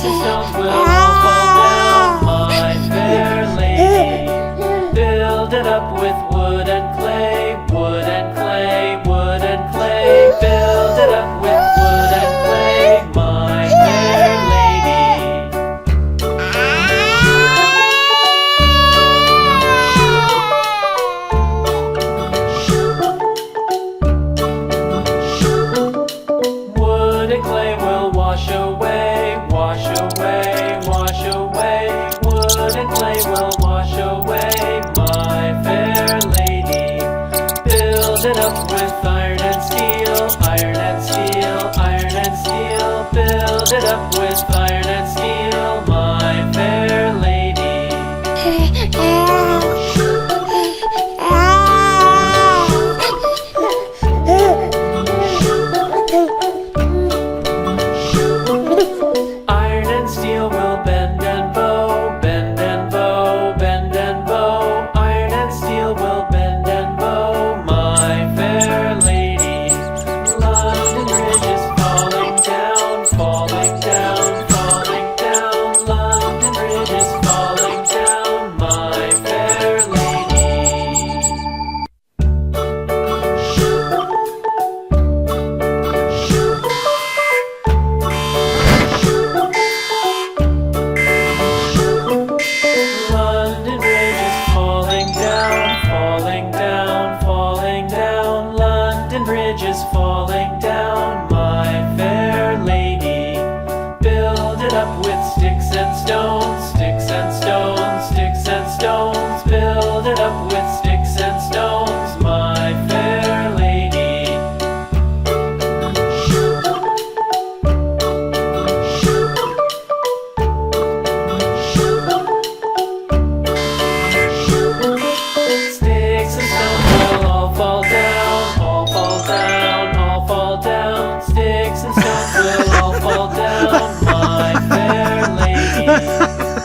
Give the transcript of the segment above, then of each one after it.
and stones will all fall down, my fair lady. Build it up with wood and clay, wood and clay, wood and clay. Build it up with wood and clay, my fair lady. Wood and clay will wash away, wash away, wash away. Wood and clay will wash away, my fair lady. Build it up with iron and steel, iron and steel, iron and steel. Build it up with iron and steel, my fair lady. Iron and steel will bend and bow, bend and bow, bend and bow. Iron and steel will bend and bow, my fair lady. London Bridge is falling down, falling down, falling down. London Bridge is falling down, my fair lady. London Bridge is falling down, falling down, falling down. London Bridge is falling down, my fair lady. Build it up with sticks and stones, sticks and stones, sticks and stones. Build it up with sticks and stones, my fair lady. Sticks and stones will all fall down, all fall down, all fall down. Sticks and stones will all fall down, my fair lady.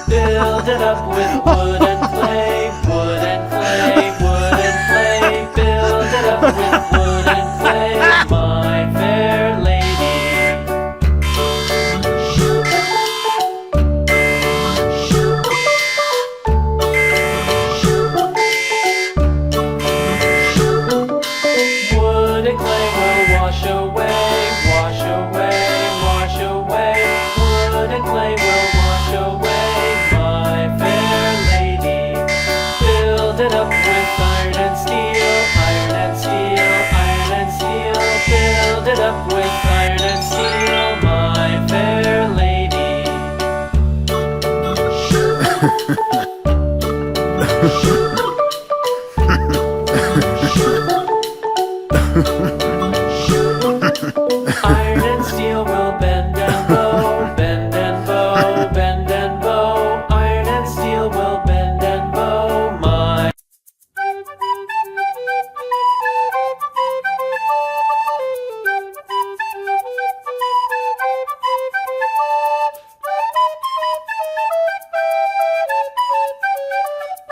Build it up with wood and clay, wood and clay, wood and clay. Build it up with wood and clay, my fair lady. Wood and clay will wash away, wash away, wash away. Wood and clay will wash away, my fair lady. Build it up with iron and steel, iron and steel, iron and steel. Build it up with iron and steel, my fair lady.